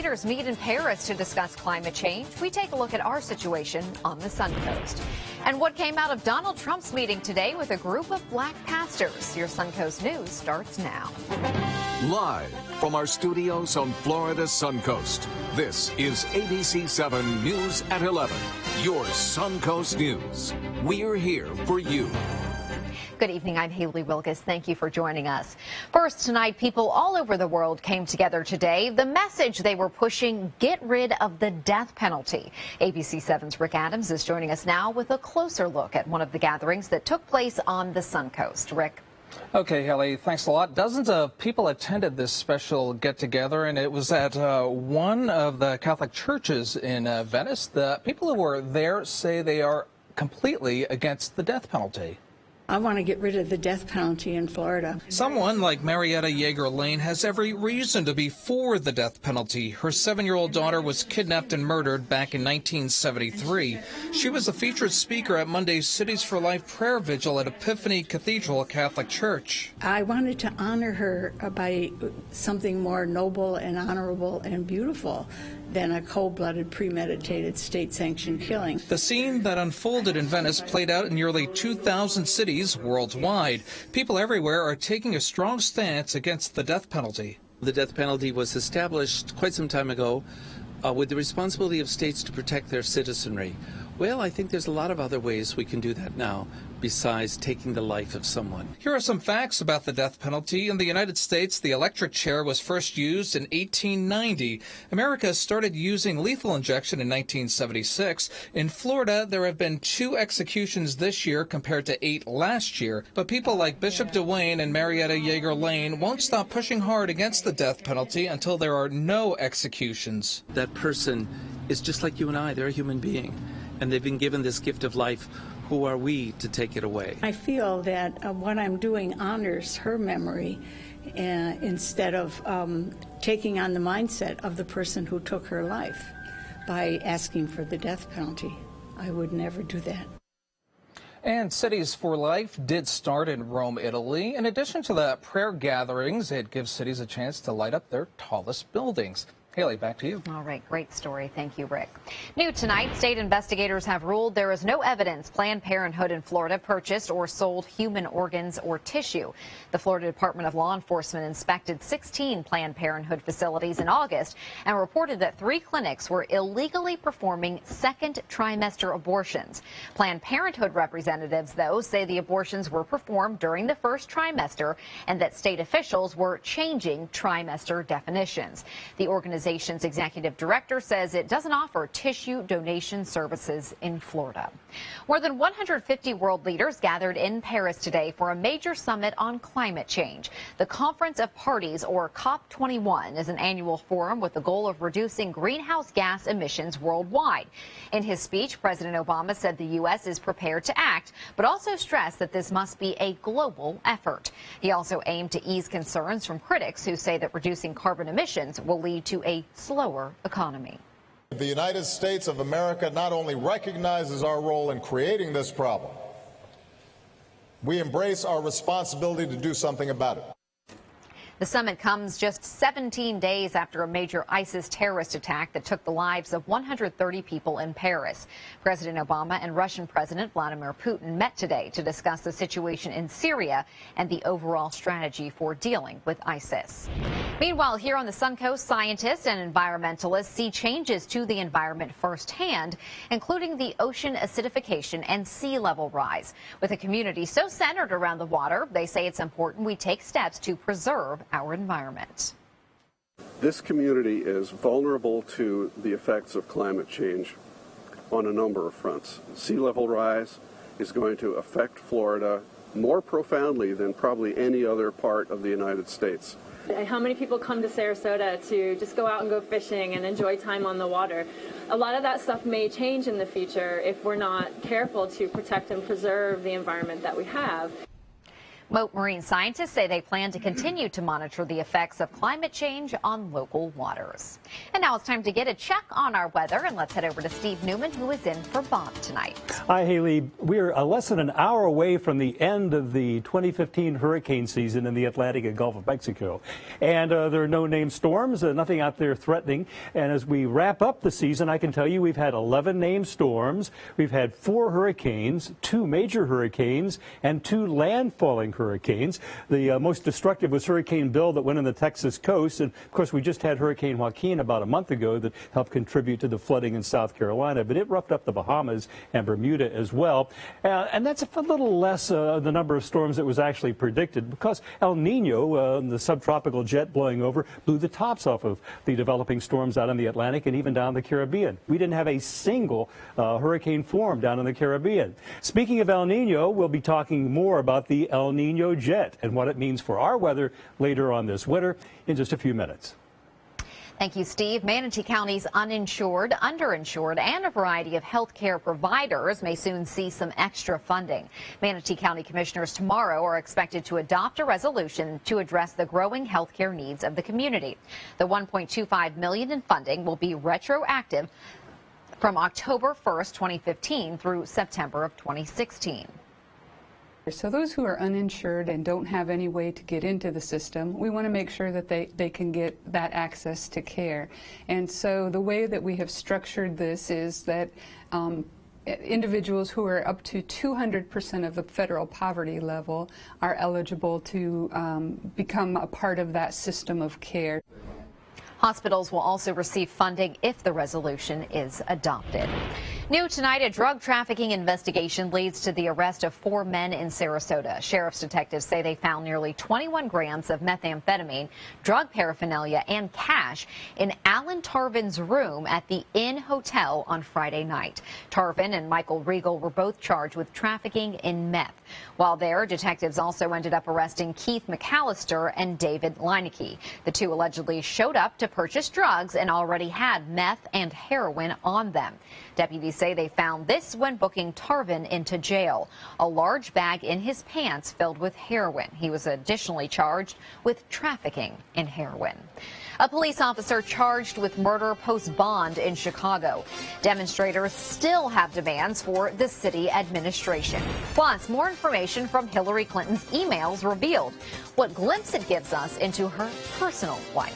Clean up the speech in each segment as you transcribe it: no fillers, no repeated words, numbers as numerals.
leaders meet in Paris to discuss climate change. We take a look at our situation on the Suncoast. And what came out of Donald Trump's meeting today with a group of black pastors. Your Suncoast News starts now. Live from our studios on Florida's Suncoast, this is ABC 7 News at 11, your Suncoast News. We're here for you. Good evening. I'm Haley Wilkes. Thank you for joining us. First tonight, people all over the world came together today. The message they were pushing: get rid of the death penalty. ABC 7's Rick Adams is joining us now with a closer look at one of the gatherings that took place on the Suncoast. Rick. Okay, Haley, thanks a lot. Dozens of people attended this special get-together, and it was at one of the Catholic churches in Venice. The people who were there say they are completely against the death penalty. I want to get rid of the death penalty in Florida. Someone like Marietta Yeager Lane has every reason to be for the death penalty. Her 7-year-old daughter was kidnapped and murdered back in 1973. She was a featured speaker at Monday's Cities for Life prayer vigil at Epiphany Cathedral Catholic Church. I wanted to honor her by something more noble and honorable and beautiful than a cold-blooded, premeditated, state-sanctioned killing. The scene that unfolded in Venice played out in nearly 2,000 cities worldwide. People everywhere are taking a strong stance against the death penalty. The death penalty was established quite some time ago with the responsibility of states to protect their citizenry. Well, I think there's a lot of other ways we can do that now besides taking the life of someone. Here are some facts about the death penalty. In the United States, the electric chair was first used in 1890. America started using lethal injection in 1976. In Florida, there have been 2 executions this year compared to 8 last year. But people like Bishop DeWayne and Marietta Yeager Lane won't stop pushing hard against the death penalty until there are no executions. That person is just like you and I. They're a human being, and they've been given this gift of life. Who are we to take it away? I feel that what I'm doing honors her memory instead of taking on the mindset of the person who took her life by asking for the death penalty. I would never do that. And Cities for Life did start in Rome, Italy. In addition to the prayer gatherings, it gives cities a chance to light up their tallest buildings. Haley, back to you. All right, great story. Thank you, Rick. New tonight, state investigators have ruled there is no evidence Planned Parenthood in Florida purchased or sold human organs or tissue. The Florida Department of Law Enforcement inspected 16 Planned Parenthood facilities in August and reported that 3 clinics were illegally performing second trimester abortions. Planned Parenthood representatives, though, say the abortions were performed during the first trimester and that state officials were changing trimester definitions. The organization's executive director says it doesn't offer tissue donation services in Florida. More than 150 world leaders gathered in Paris today for a major summit on climate change. The Conference of Parties, or COP21, is an annual forum with the goal of reducing greenhouse gas emissions worldwide. In his speech, President Obama said the U.S. is prepared to act, but also stressed that this must be a global effort. He also aimed to ease concerns from critics who say that reducing carbon emissions will lead to a slower economy. The United States of America not only recognizes our role in creating this problem, we embrace our responsibility to do something about it. The summit comes just 17 days after a major ISIS terrorist attack that took the lives of 130 people in Paris. President Obama and Russian President Vladimir Putin met today to discuss the situation in Syria and the overall strategy for dealing with ISIS. Meanwhile, here on the Suncoast, scientists and environmentalists see changes to the environment firsthand, including the ocean acidification and sea level rise. With a community so centered around the water, they say it's important we take steps to preserve our environment. This community is vulnerable to the effects of climate change on a number of fronts. Sea level rise is going to affect Florida more profoundly than probably any other part of the United States. How many people come to Sarasota to just go out and go fishing and enjoy time on the water? A lot of that stuff may change in the future if we're not careful to protect and preserve the environment that we have. Moat marine scientists say they plan to continue to monitor the effects of climate change on local waters. And now it's time to get a check on our weather, and let's head over to Steve Newman, who is in for Bob tonight. Hi, Haley. We're less than an hour away from the end of the 2015 hurricane season in the Atlantic and Gulf of Mexico. And there are no named storms, nothing out there threatening. And as we wrap up the season, I can tell you we've had 11 named storms. We've had 4 hurricanes, 2 major hurricanes, and 2 landfalling hurricanes. The most destructive was Hurricane Bill that went on the Texas coast. And of course, we just had Hurricane Joaquin about a month ago that helped contribute to the flooding in South Carolina. But it roughed up the Bahamas and Bermuda as well. And that's a little less the number of storms that was actually predicted because El Nino, the subtropical jet blowing over, blew the tops off of the developing storms out in the Atlantic and even down the Caribbean. We didn't have a single hurricane form down in the Caribbean. Speaking of El Nino, we'll be talking more about the El Nino jet and what it means for our weather later on this winter in just a few minutes. Thank you, Steve. Manatee County's uninsured, underinsured, and a variety of health care providers may soon see some extra funding. Manatee County commissioners tomorrow are expected to adopt a resolution to address the growing health care needs of the community. The $1.25 million in funding will be retroactive from October 1st, 2015 through September of 2016. So those who are uninsured and don't have any way to get into the system, we want to make sure that they can get that access to care. And so the way that we have structured this is that individuals who are up to 200% of the federal poverty level are eligible to become a part of that system of care. Hospitals will also receive funding if the resolution is adopted. New tonight, a drug trafficking investigation leads to the arrest of 4 men in Sarasota. Sheriff's detectives say they found nearly 21 grams of methamphetamine, drug paraphernalia, and cash in Alan Tarvin's room at the Inn Hotel on Friday night. Tarvin and Michael Regal were both charged with trafficking in meth. While there, detectives also ended up arresting Keith McAllister and David Leineke. The 2 allegedly showed up to purchase drugs and already had meth and heroin on them. Deputies say they found this when booking Tarvin into jail, a large bag in his pants filled with heroin. He was additionally charged with trafficking in heroin. A police officer charged with murder posts bond in Chicago. Demonstrators still have demands for the city administration. Plus, more information from Hillary Clinton's emails revealed what glimpse it gives us into her personal life.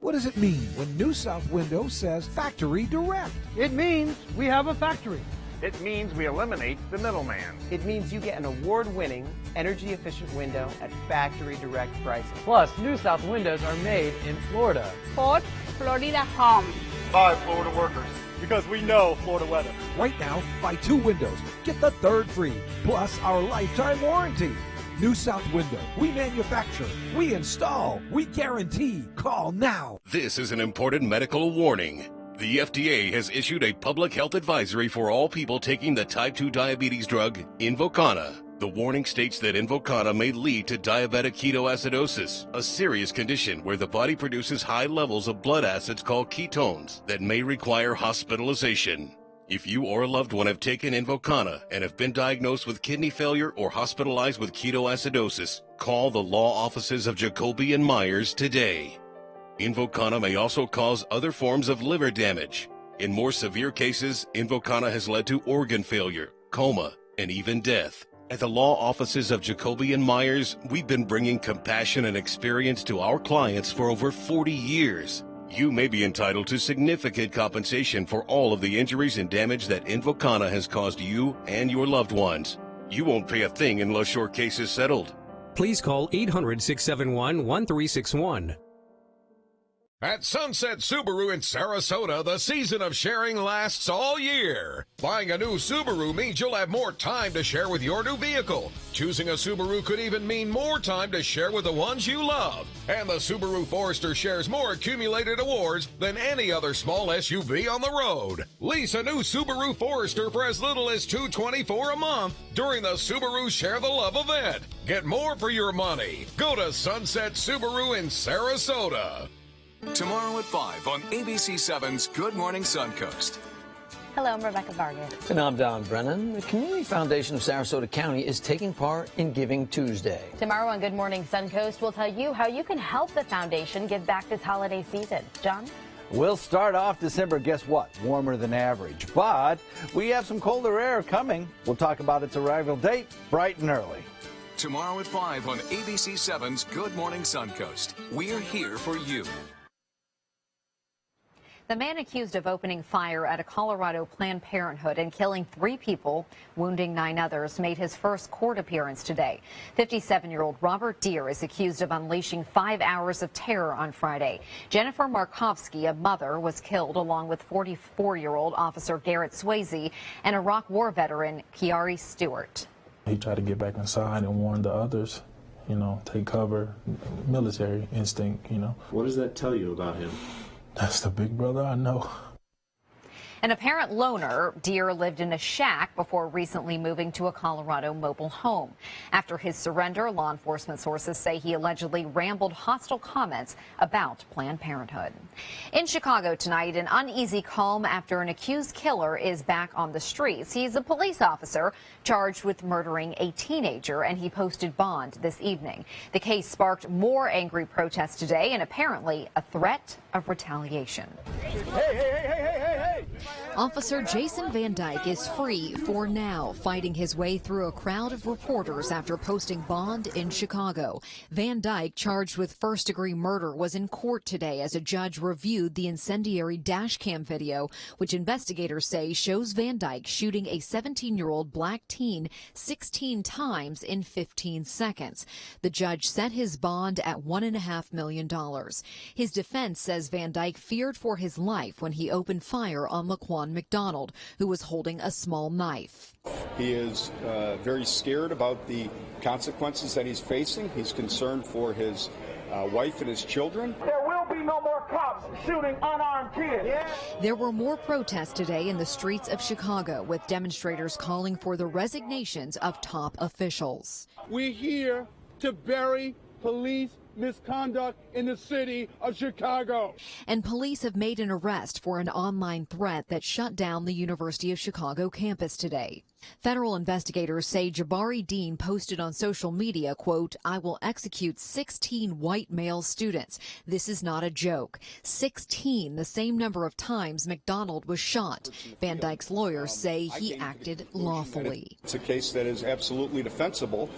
What does it mean when New South Windows says Factory Direct? It means we have a factory. It means we eliminate the middleman. It means you get an award-winning, energy-efficient window at factory direct prices. Plus, New South windows are made in Florida. Fort Florida Home. By Florida workers. Because we know Florida weather. Right now, buy 2 windows, get the 3rd free, plus our lifetime warranty. New South Window. We manufacture, we install, we guarantee. Call now. This is an important medical warning. The FDA has issued a public health advisory for all people taking the type 2 diabetes drug Invokana. The warning states that Invokana may lead to diabetic ketoacidosis, a serious condition where the body produces high levels of blood acids called ketones that may require hospitalization. If you or a loved one have taken Invokana and have been diagnosed with kidney failure or hospitalized with ketoacidosis, call the law offices of Jacoby and Myers today. Invokana may also cause other forms of liver damage. In more severe cases, Invokana has led to organ failure, coma, and even death. At the law offices of Jacoby and Myers, we've been bringing compassion and experience to our clients for over 40 years. You may be entitled to significant compensation for all of the injuries and damage that Invokana has caused you and your loved ones. You won't pay a thing unless your case is settled. Please call 800-671-1361. At Sunset Subaru in Sarasota, the season of sharing lasts all year. Buying a new Subaru means you'll have more time to share with your new vehicle. Choosing a Subaru could even mean more time to share with the ones you love. And the Subaru Forester shares more accumulated awards than any other small SUV on the road. Lease a new Subaru Forester for as little as $224 a month during the Subaru Share the Love event. Get more for your money. Go to Sunset Subaru in Sarasota. Tomorrow at 5 on ABC7's Good Morning Suncoast. Hello, I'm Rebecca Vargas. And I'm Don Brennan. The Community Foundation of Sarasota County is taking part in Giving Tuesday. Tomorrow on Good Morning Suncoast, we'll tell you how you can help the foundation give back this holiday season. John? We'll start off December, guess what? Warmer than average. But we have some colder air coming. We'll talk about its arrival date bright and early. Tomorrow at 5 on ABC 7's Good Morning Suncoast. We're here for you. The man accused of opening fire at a Colorado Planned Parenthood and killing 3 people, wounding 9 others, made his first court appearance today. 57-year-old Robert Deere is accused of unleashing 5 hours of terror on Friday. Jennifer Markovsky, a mother, was killed along with 44-year-old Officer Garrett Swayze and Iraq War veteran Kiari Stewart. He tried to get back inside and warn the others, take cover, military instinct, What does that tell you about him? That's the big brother I know. An apparent loner, Deere lived in a shack before recently moving to a Colorado mobile home. After his surrender, law enforcement sources say he allegedly rambled hostile comments about Planned Parenthood. In Chicago tonight, an uneasy calm after an accused killer is back on the streets. He's a police officer charged with murdering a teenager, and he posted bond this evening. The case sparked more angry protests today and apparently a threat of retaliation. Hey. Officer Jason Van Dyke is free for now, fighting his way through a crowd of reporters after posting bond in Chicago. Van Dyke, charged with first-degree murder, was in court today as a judge reviewed the incendiary dashcam video, which investigators say shows Van Dyke shooting a 17-year-old black teen 16 times in 15 seconds. The judge set his bond at $1.5 million. His defense says Van Dyke feared for his life when he opened fire on Laquan McDonald, who was holding a small knife. He is very scared about the consequences that he's facing. He's concerned for his wife and his children. There will be no more cops shooting unarmed kids. There were more protests today in the streets of Chicago, with demonstrators calling for the resignations of top officials. We're here to bury police misconduct in the city of Chicago. And police have made an arrest for an online threat that shut down the University of Chicago campus today. Federal investigators say Jabari Dean posted on social media, quote, "I will execute 16 white male students. This is not a joke." 16, the same number of times McDonald was shot. Van Dyke's lawyers say he acted lawfully. It's a case that is absolutely defensible.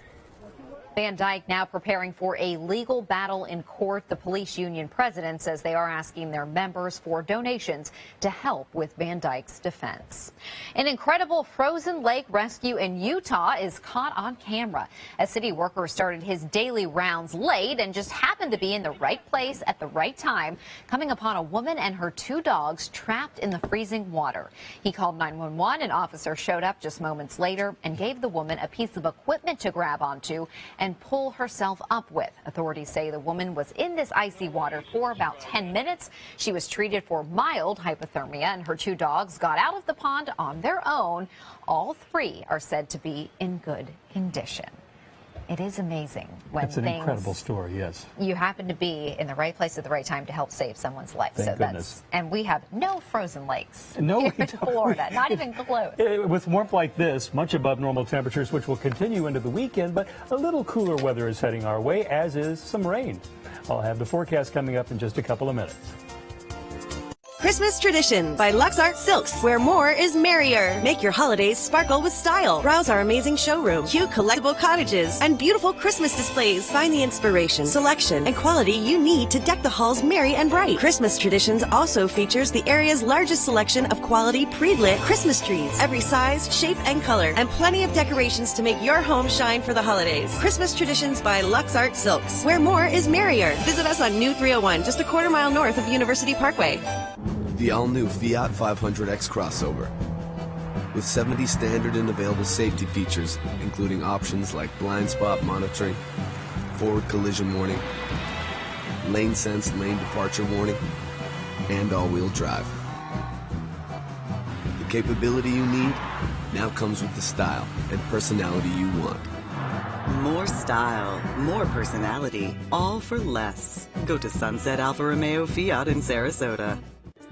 Van Dyke now preparing for a legal battle in court. The police union president says they are asking their members for donations to help with Van Dyke's defense. An incredible frozen lake rescue in Utah is caught on camera. A city worker started his daily rounds late and just happened to be in the right place at the right time, coming upon a woman and her 2 dogs trapped in the freezing water. He called 911. An officer showed up just moments later and gave the woman a piece of equipment to grab onto and pull herself up with. Authorities say the woman was in this icy water for about 10 minutes. She was treated for mild hypothermia, and her 2 dogs got out of the pond on their own. All 3 are said to be in good condition. It is amazing when It's an incredible story, yes. You happen to be in the right place at the right time to help save someone's life. Thank goodness. And we have no frozen lakes No, here we in Florida, not even close. With warmth like this, much above normal temperatures, which will continue into the weekend, but a little cooler weather is heading our way, as is some rain. I'll have the forecast coming up in just a couple of minutes. Christmas Traditions by Lux Art Silks, where more is merrier. Make your holidays sparkle with style. Browse our amazing showroom, cute collectible cottages, and beautiful Christmas displays. Find the inspiration, selection, and quality you need to deck the halls merry and bright. Christmas Traditions also features the area's largest selection of quality pre-lit Christmas trees, every size, shape, and color, and plenty of decorations to make your home shine for the holidays. Christmas Traditions by Lux Art Silks, where more is merrier. Visit us on New 301, just a quarter-mile north of University Parkway. The all-new Fiat 500X crossover. With 70 standard and available safety features, including options like blind spot monitoring, forward collision warning, lane sense lane departure warning, and all-wheel drive. The capability you need now comes with the style and personality you want. More style, more personality, all for less. Go to Sunset Alfa Romeo Fiat in Sarasota.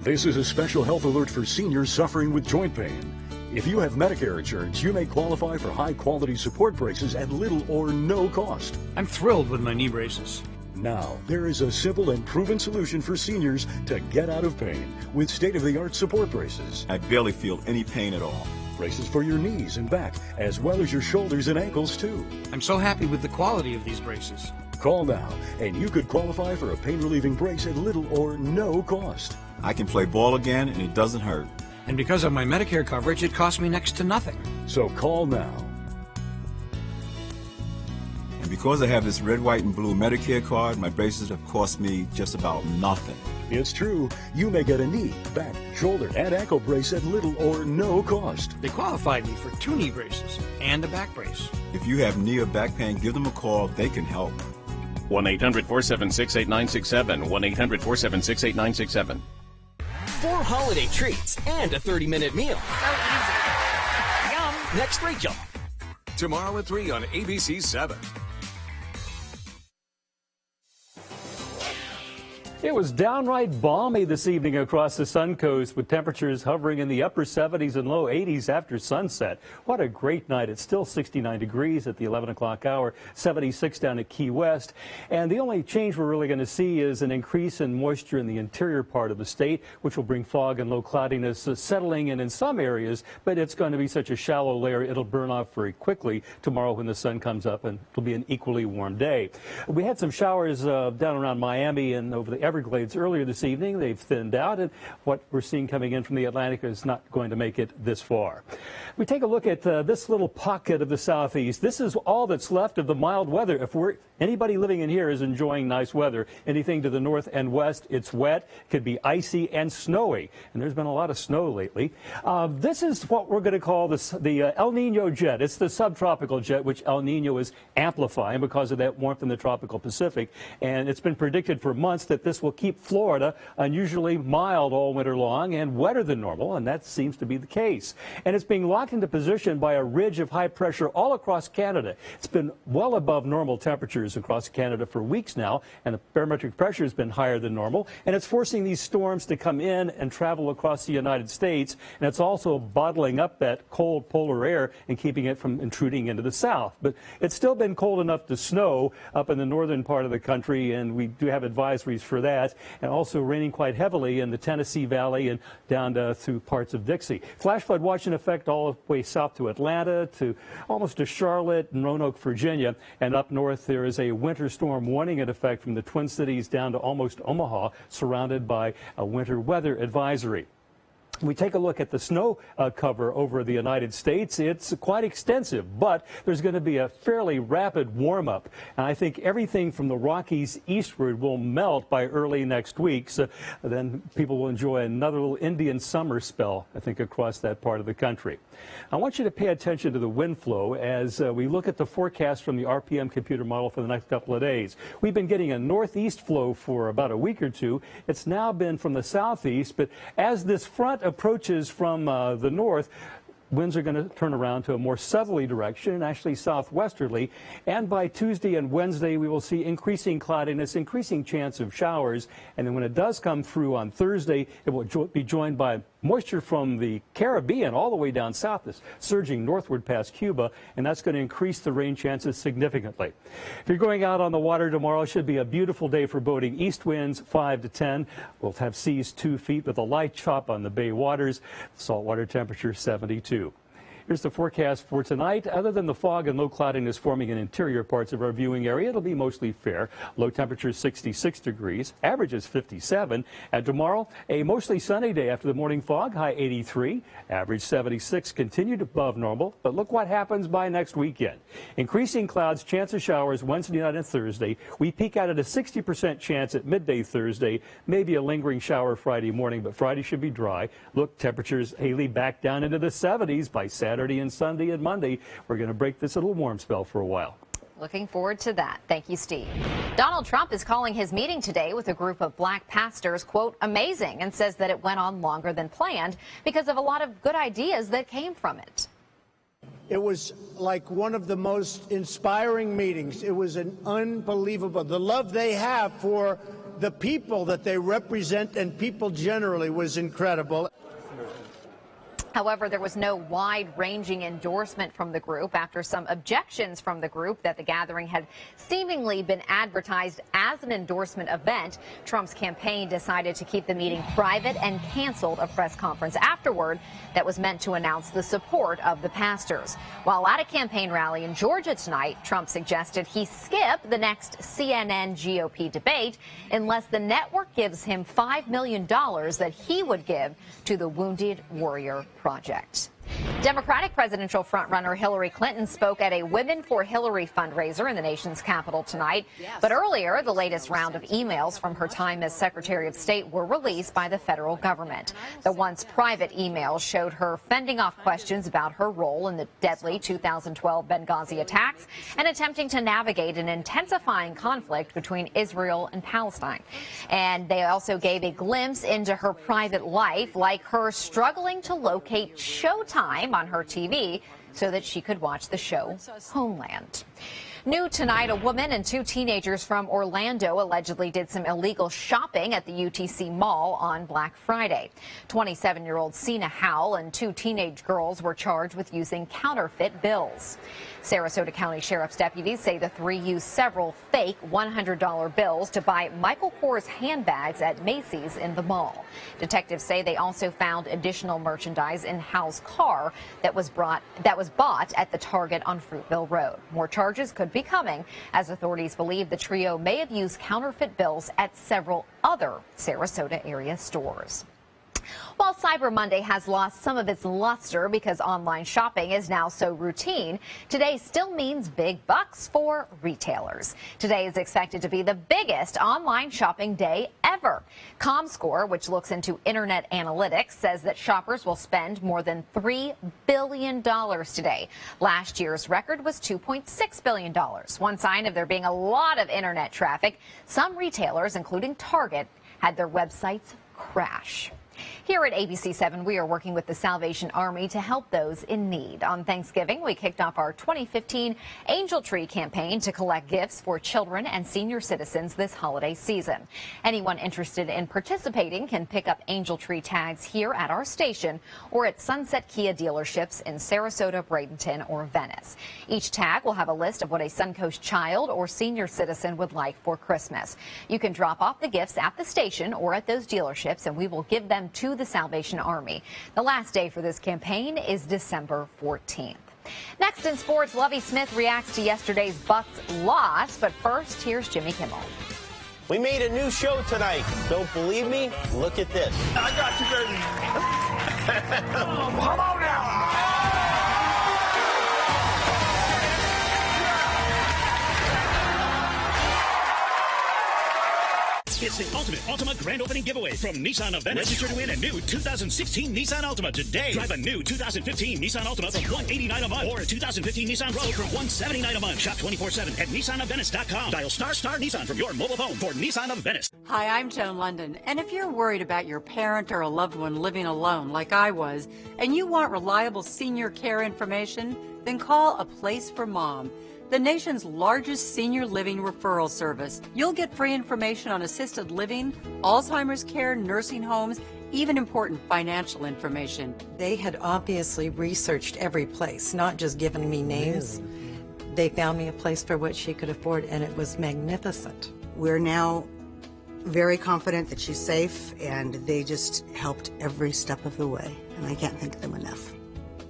This is a special health alert for seniors suffering with joint pain. If you have Medicare insurance, you may qualify for high-quality support braces at little or no cost. I'm thrilled with my knee braces. Now, there is a simple and proven solution for seniors to get out of pain with state-of-the-art support braces. I barely feel any pain at all. Braces for your knees and back, as well as your shoulders and ankles, too. I'm so happy with the quality of these braces. Call now, and you could qualify for a pain-relieving brace at little or no cost. I can play ball again, and it doesn't hurt. And because of my Medicare coverage, it costs me next to nothing. So call now. And because I have this red, white, and blue Medicare card, my braces have cost me just about nothing. It's true. You may get a knee, back, shoulder, and ankle brace at little or no cost. They qualified me for 2 knee braces and a back brace. If you have knee or back pain, give them a call. They can help. 1-800-476-8967. 1-800-476-8967. 4 holiday treats and a 30-minute meal. So easy. Yum. Next, Rachel. Tomorrow at 3 on ABC 7. It was downright balmy this evening across the Suncoast with temperatures hovering in the upper 70s and low 80s after sunset. What a great night. It's still 69 degrees at the 11 o'clock hour, 76 down at Key West. And the only change we're really going to see is an increase in moisture in the interior part of the state, which will bring fog and low cloudiness settling in some areas. But it's going to be such a shallow layer, it'll burn off very quickly tomorrow when the sun comes up, and it'll be an equally warm day. We had some showers down around Miami and over the Everglades earlier this evening. They've thinned out, and what we're seeing coming in from the Atlantic is not going to make it this far. We take a look at this little pocket of the southeast. This is all that's left of the mild weather. If anybody living in here is enjoying nice weather, anything to the north and west, it's wet, could be icy and snowy, and there's been a lot of snow lately. This is what we're going to call the El Nino jet. It's the subtropical jet, which El Nino is amplifying because of that warmth in the tropical Pacific, and it's been predicted for months that this will keep Florida unusually mild all winter long and wetter than normal, and that seems to be the case. And it's being locked into position by a ridge of high pressure all across Canada. It's been well above normal temperatures across Canada for weeks now, and the barometric pressure has been higher than normal, and it's forcing these storms to come in and travel across the United States, and it's also bottling up that cold polar air and keeping it from intruding into the south. But it's still been cold enough to snow up in the northern part of the country, and we do have advisories for that, and also raining quite heavily in the Tennessee Valley and down through parts of Dixie. Flash flood watch in effect all the way south to Atlanta, to almost to Charlotte and Roanoke, Virginia, and up north there is a winter storm warning in effect from the Twin Cities down to almost Omaha, surrounded by a winter weather advisory. We take a look at the snow cover over the United States. It's quite extensive, but there's going to be a fairly rapid warm-up. And I think everything from the Rockies eastward will melt by early next week. So then people will enjoy another little Indian summer spell, I think, across that part of the country. I want you to pay attention to the wind flow as we look at the forecast from the RPM computer model for the next couple of days. We've been getting a northeast flow for about a week or two. It's now been from the southeast, but as this front approaches from the north, winds are going to turn around to a more southerly direction, actually southwesterly. And by Tuesday and Wednesday, we will see increasing cloudiness, increasing chance of showers. And then when it does come through on Thursday, it will be joined by moisture from the Caribbean all the way down south, is surging northward past Cuba, and that's going to increase the rain chances significantly. If you're going out on the water tomorrow, it should be a beautiful day for boating. East winds 5 to 10. We'll have seas 2 feet with a light chop on the bay waters. Saltwater temperature 72. Here's the forecast for tonight. Other than the fog and low cloudiness forming in interior parts of our viewing area, it'll be mostly fair. Low temperature 66 degrees, average is 57. And tomorrow, a mostly sunny day after the morning fog, high 83, average 76, continued above normal. But look what happens by next weekend. Increasing clouds, chance of showers Wednesday night and Thursday. We peak out at a 60% chance at midday Thursday, maybe a lingering shower Friday morning, but Friday should be dry. Look, temperatures, Haley, back down into the 70s by Saturday and Sunday and Monday. We're going to break this little warm spell for a while. Looking forward to that. Thank you, Steve. Donald Trump is calling his meeting today with a group of black pastors, quote, amazing, and says that it went on longer than planned because of a lot of good ideas that came from it. It was like one of the most inspiring meetings. It was an unbelievable, the love they have for the people that they represent and people generally was incredible. However, there was no wide-ranging endorsement from the group after some objections from the group that the gathering had seemingly been advertised as an endorsement event. Trump's campaign decided to keep the meeting private and canceled a press conference afterward that was meant to announce the support of the pastors. While at a campaign rally in Georgia tonight, Trump suggested he skip the next CNN GOP debate unless the network gives him $5 million that he would give to the Wounded Warrior Project. Democratic presidential frontrunner Hillary Clinton spoke at a Women for Hillary fundraiser in the nation's capital tonight. But earlier, the latest round of emails from her time as Secretary of State were released by the federal government. The once private emails showed her fending off questions about her role in the deadly 2012 Benghazi attacks and attempting to navigate an intensifying conflict between Israel and Palestine. And they also gave a glimpse into her private life, like her struggling to locate Showtime on her TV so that she could watch the show Homeland. New tonight, a woman and two teenagers from Orlando allegedly did some illegal shopping at the UTC Mall on Black Friday. 27-year-old Sina Howell and two teenage girls were charged with using counterfeit bills. Sarasota County Sheriff's deputies say the three used several fake $100 bills to buy Michael Kors handbags at Macy's in the mall. Detectives say they also found additional merchandise in Howell's car that was bought at the Target on Fruitville Road. More charges could be coming, as authorities believe the trio may have used counterfeit bills at several other Sarasota area stores. While Cyber Monday has lost some of its luster because online shopping is now so routine, today still means big bucks for retailers. Today is expected to be the biggest online shopping day ever. ComScore, which looks into internet analytics, says that shoppers will spend more than $3 billion today. Last year's record was $2.6 billion. One sign of there being a lot of internet traffic, some retailers, including Target, had their websites crash. Here at ABC7, we are working with the Salvation Army to help those in need. On Thanksgiving, we kicked off our 2015 Angel Tree campaign to collect gifts for children and senior citizens this holiday season. Anyone interested in participating can pick up Angel Tree tags here at our station or at Sunset Kia dealerships in Sarasota, Bradenton, or Venice. Each tag will have a list of what a Suncoast child or senior citizen would like for Christmas. You can drop off the gifts at the station or at those dealerships, and we will give them to the Salvation Army. The last day for this campaign is December 14th. Next in sports, Lovie Smith reacts to yesterday's Bucks loss. But first, here's Jimmy Kimmel. We made a new show tonight. Don't believe me? Look at this. I got you, baby. Come on now. It's the ultimate Altima grand opening giveaway from Nissan of Venice. Register to win a new 2016 Nissan Altima today. Drive a new 2015 Nissan Altima from $189 a month or a 2015 Nissan Rogue from $179 a month. Shop 24/7 at nissanofvenice.com. Dial star Nissan from your mobile phone for Nissan of Venice. Hi, I'm Joan London, and if you're worried about your parent or a loved one living alone like I was, and you want reliable senior care information, then call A Place for Mom, the nation's largest senior living referral service. You'll get free information on assisted living, Alzheimer's care, nursing homes, even important financial information. They had obviously researched every place, not just given me names. They found me a place for what she could afford, and it was magnificent. We're now very confident that she's safe, and they just helped every step of the way, and I can't thank them enough.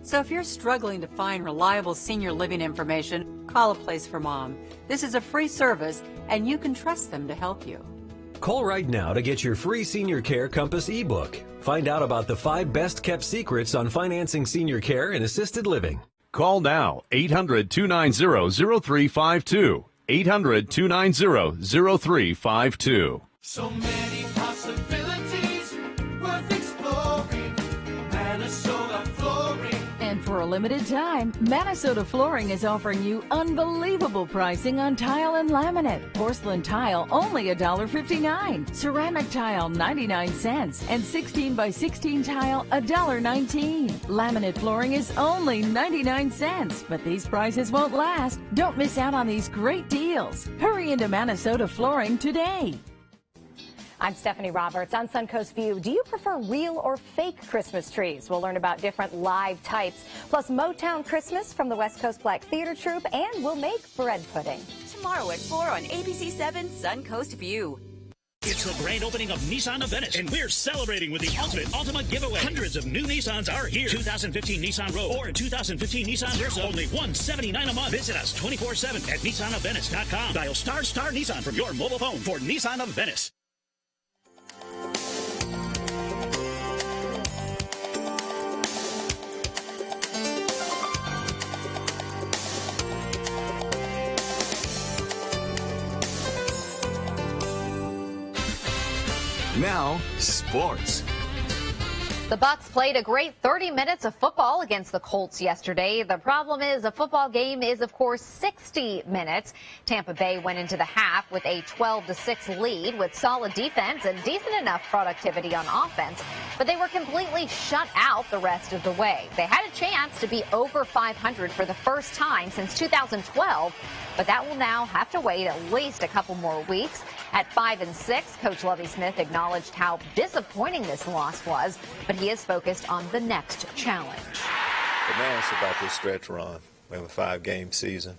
So if you're struggling to find reliable senior living information, call A Place for Mom. This is a free service, and you can trust them to help you. Call right now to get your free Senior Care Compass ebook. Find out about the 5 best-kept secrets on financing senior care and assisted living. Call now, 800-290-0352. 800-290-0352. So many possibilities worth exploring. Minnesota Flooring. And for a limited time, Minnesota Flooring is offering you unbelievable pricing on tile and laminate. Porcelain tile only $1.59. Ceramic tile 99 cents. And 16 by 16 tile $1.19. Laminate flooring is only 99 cents. But these prices won't last. Don't miss out on these great deals. Hurry into Minnesota Flooring today. I'm Stephanie Roberts on Suncoast View. Do you prefer real or fake Christmas trees? We'll learn about different live types, plus Motown Christmas from the West Coast Black Theater Troupe, and we'll make bread pudding. Tomorrow at 4 on ABC 7 Suncoast View. It's the grand opening of Nissan of Venice, and we're celebrating with the ultimate Ultima giveaway. Hundreds of new Nissans are here. 2015 Nissan Rogue or 2015 Nissan Versa, only $179 a month. Visit us 24/7 at nissanofvenice.com. Dial star Nissan from your mobile phone for Nissan of Venice. Now, sports. The Bucks played a great 30 minutes of football against the Colts yesterday. The problem is a football game is, of course, 60 minutes. Tampa Bay went into the half with a 12-6 lead with solid defense and decent enough productivity on offense, but they were completely shut out the rest of the way. They had a chance to be over 500 for the first time since 2012, but that will now have to wait at least a couple more weeks. At 5-6, Coach Lovie Smith acknowledged how disappointing this loss was, but he is focused on the next challenge. But now it's about this stretch run. We have a 5-game season,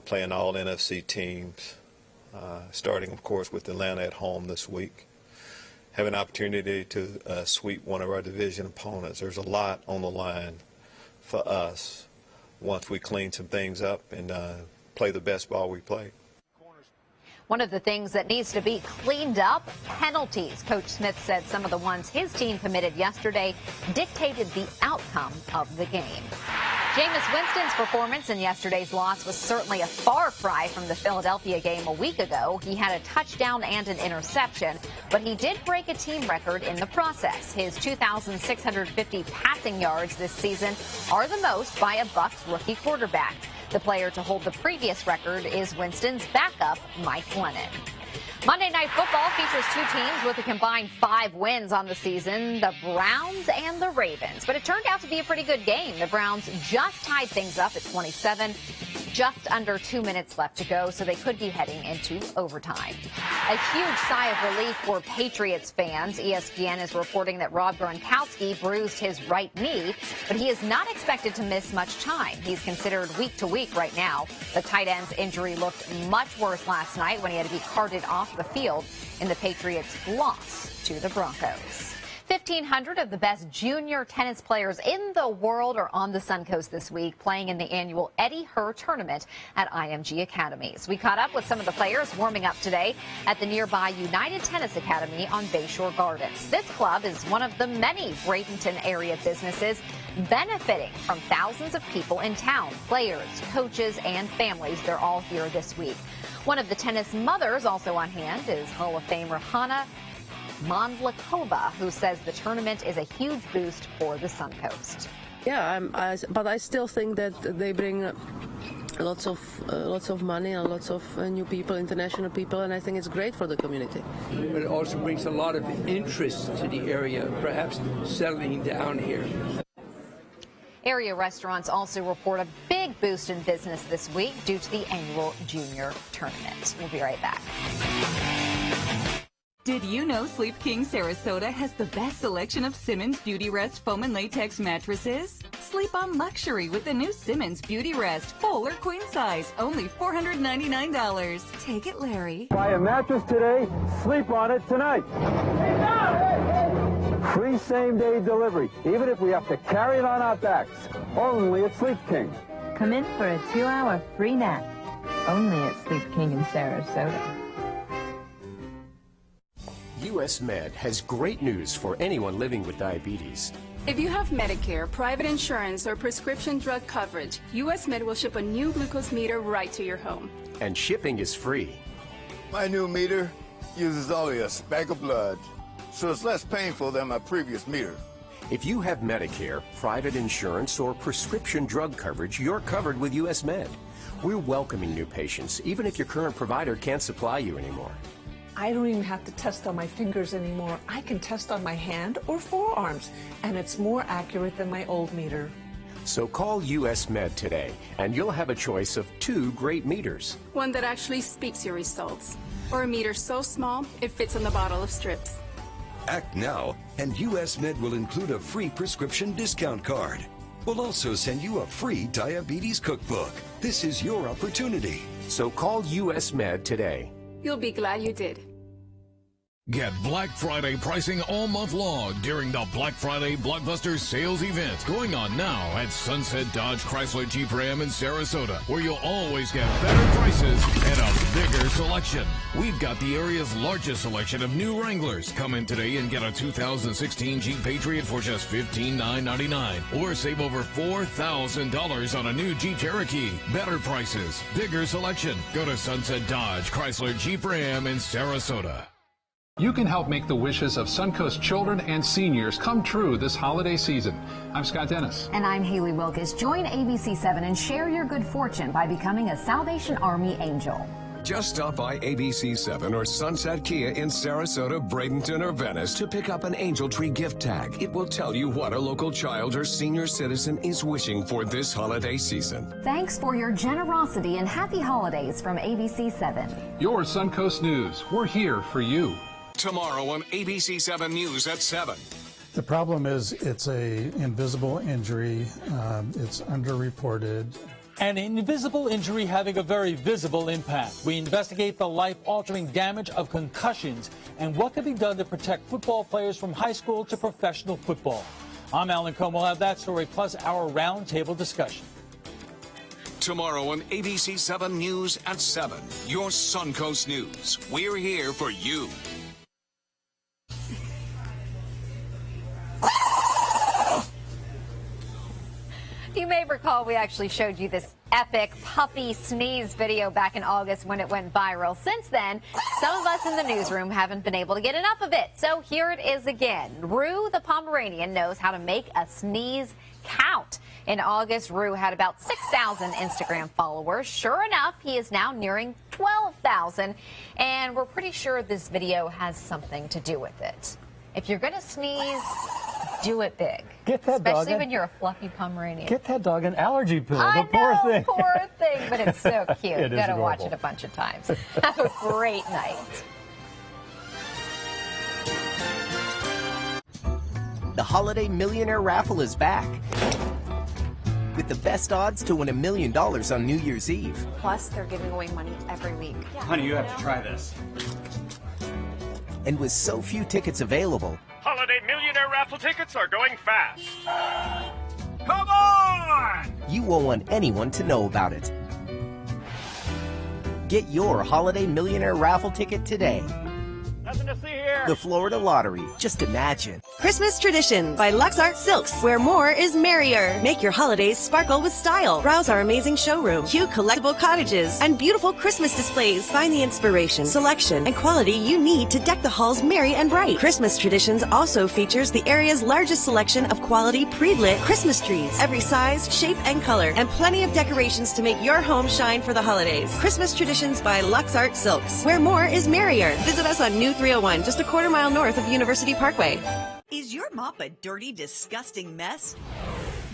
playing all NFC teams, starting, of course, with Atlanta at home this week. Have an opportunity to sweep one of our division opponents. There's a lot on the line for us once we clean some things up and play the best ball we play. One of the things that needs to be cleaned up, penalties. Coach Smith said some of the ones his team committed yesterday dictated the outcome of the game. Jameis Winston's performance in yesterday's loss was certainly a far cry from the Philadelphia game a week ago. He had a touchdown and an interception, but he did break a team record in the process. His 2,650 passing yards this season are the most by a Bucs rookie quarterback. The player to hold the previous record is Winston's backup, Mike Glennon. Monday Night Football features two teams with a combined 5 wins on the season, the Browns and the Ravens. But it turned out to be a pretty good game. The Browns just tied things up at 27. Just under 2 minutes left to go, so they could be heading into overtime. A huge sigh of relief for Patriots fans. ESPN is reporting that Rob Gronkowski bruised his right knee, but he is not expected to miss much time. He's considered week to week right now. The tight end's injury looked much worse last night when he had to be carted off the field in the Patriots' loss to the Broncos. 1,500 of the best junior tennis players in the world are on the Suncoast this week, playing in the annual Eddie Herr tournament at IMG Academies. We caught up with some of the players warming up today at the nearby United Tennis Academy on Bayshore Gardens. This club is one of the many Bradenton area businesses benefiting from thousands of people in town. Players, coaches, and families, they're all here this week. One of the tennis mothers also on hand is Hall of Famer Hana Mondlikova, who says the tournament is a huge boost for the Suncoast. Yeah, but I still think that they bring lots of money and lots of new people, international people, and I think it's great for the community. But it also brings a lot of interest to the area, perhaps settling down here. Area restaurants also report a big boost in business this week due to the annual junior tournament. We'll be right back. Did you know Sleep King Sarasota has the best selection of Simmons Beauty Rest foam and latex mattresses? Sleep on luxury with the new Simmons Beauty Rest, full or queen size, only $499. Take it, Larry. Buy a mattress today, sleep on it tonight. Free same-day delivery, even if we have to carry it on our backs. Only at Sleep King. Come in for a 2-hour free nap. Only at Sleep King in Sarasota. US Med has great news for anyone living with diabetes. If you have Medicare, private insurance, or prescription drug coverage, US Med will ship a new glucose meter right to your home. And shipping is free. My new meter uses only a speck of blood, so it's less painful than my previous meter. If you have Medicare, private insurance, or prescription drug coverage, you're covered with US Med. We're welcoming new patients, even if your current provider can't supply you anymore. I don't even have to test on my fingers anymore. I can test on my hand or forearms, and it's more accurate than my old meter. So call US Med today, and you'll have a choice of 2 great meters. One that actually speaks your results. or a meter so small it fits on the bottle of strips. Act now, and US Med will include a free prescription discount card. We'll also send you a free diabetes cookbook. This is your opportunity. So call US Med today. You'll be glad you did. Get Black Friday pricing all month long during the Black Friday Blockbuster Sales Event going on now at Sunset Dodge Chrysler Jeep Ram in Sarasota, where you'll always get better prices and a bigger selection. We've got the area's largest selection of new Wranglers. Come in today and get a 2016 Jeep Patriot for just $15,999, or save over $4,000 on a new Jeep Cherokee. Better prices, bigger selection. Go to Sunset Dodge Chrysler Jeep Ram in Sarasota. You can help make the wishes of Suncoast children and seniors come true this holiday season. I'm Scott Dennis. And I'm Haley Wilkes. Join ABC7 and share your good fortune by becoming a Salvation Army Angel. Just stop by ABC7 or Sunset Kia in Sarasota, Bradenton, or Venice to pick up an Angel Tree gift tag. It will tell you what a local child or senior citizen is wishing for this holiday season. Thanks for your generosity and happy holidays from ABC7. Your Suncoast News. We're here for you. Tomorrow on ABC7 News at 7. The problem is it's a invisible injury. It's underreported. An invisible injury having a very visible impact. We investigate the life-altering damage of concussions and what can be done to protect football players from high school to professional football. I'm Alan Cohn. We'll have that story plus our roundtable discussion. Tomorrow on ABC7 News at 7. Your Suncoast News. We're here for you. You may recall we actually showed you this epic puppy sneeze video back in August when it went viral. Since then, some of us in the newsroom haven't been able to get enough of it. So here it is again. Rue the Pomeranian knows how to make a sneeze count. In August, Rue had about 6,000 Instagram followers. Sure enough, he is now nearing 12,000. And we're pretty sure this video has something to do with it. If you're going to sneeze, do it big. Get that Especially dog when you're a fluffy Pomeranian. Get that dog an allergy pill. I The poor know, thing. poor thing, but it's so cute. It You is got to watch adorable. it a bunch of times. Have a great night. The Holiday Millionaire Raffle is back with the best odds to win $1 million on New Year's Eve. Plus, they're giving away money every week. Honey, you have to try this. And with so few tickets available, Holiday Millionaire Raffle tickets are going fast. Come on! you won't want anyone to know about it. Get your Holiday Millionaire Raffle ticket today. Nothing to see here. The Florida Lottery. Just imagine. Christmas Traditions by Lux Art Silks, where more is merrier. Make your holidays sparkle with style. Browse our amazing showroom, cute collectible cottages, and beautiful Christmas displays. Find the inspiration, selection, and quality you need to deck the halls merry and bright. Christmas Traditions also features the area's largest selection of quality pre-lit Christmas trees, every size, shape, and color, and plenty of decorations to make your home shine for the holidays. Christmas Traditions by Lux Art Silks, where more is merrier. Visit us on New 301, just a quarter-mile north of University Parkway. Is your mop a dirty, disgusting mess?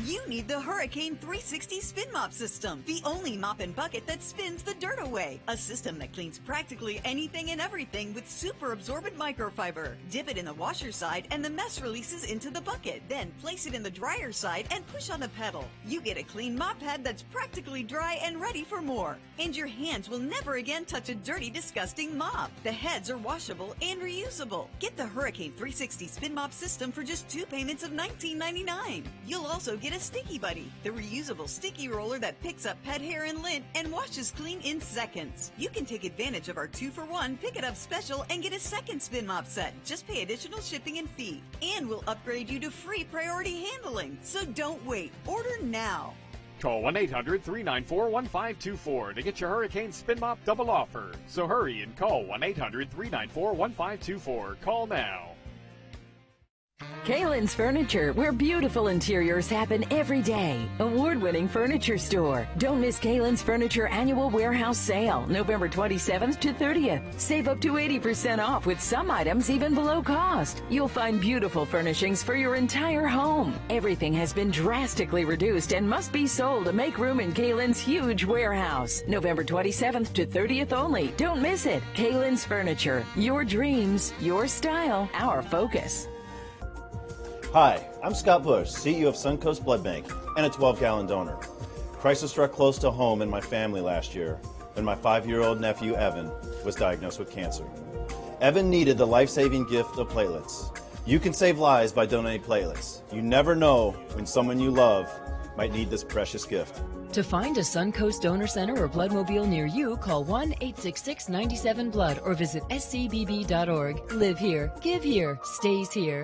You need the Hurricane 360 Spin Mop System, the only mop and bucket that spins the dirt away. A system that cleans practically anything and everything with super absorbent microfiber. Dip it in the washer side and the mess releases into the bucket. Then place it in the dryer side and push on the pedal. You get a clean mop head that's practically dry and ready for more. And your hands will never again touch a dirty, disgusting mop. The heads are washable and reusable. Get the Hurricane 360 Spin Mop System for just 2 payments of $19.99. You'll also get a Sticky Buddy, the reusable sticky roller that picks up pet hair and lint and washes clean in seconds. You can take advantage of our 2-for-1 Pick It Up special and get a second Spin Mop set. Just pay additional shipping and fee. And we'll upgrade you to free priority handling. So don't wait. Order now. Call 1-800-394-1524 to get your Hurricane Spin Mop double offer. So hurry and call 1-800-394-1524. Call now. Kalen's Furniture, where beautiful interiors happen every day. Award-winning furniture store. Don't miss Kalen's Furniture Annual Warehouse Sale, November 27th to 30th. Save up to 80% off with some items even below cost. You'll find beautiful furnishings for your entire home. Everything has been drastically reduced and must be sold to make room in Kalen's huge warehouse. November 27th to 30th only. Don't miss it. Kalen's Furniture. Your dreams, your style, our focus. Hi, I'm Scott Bush, CEO of Suncoast Blood Bank and a 12-gallon donor. Crisis struck close to home in my family last year when my 5-year-old nephew, Evan, was diagnosed with cancer. Evan needed the life-saving gift of platelets. You can save lives by donating platelets. You never know when someone you love might need this precious gift. To find a Suncoast Donor Center or Bloodmobile near you, call 1-866-97-BLOOD or visit scbb.org. Live here, give here, stays here.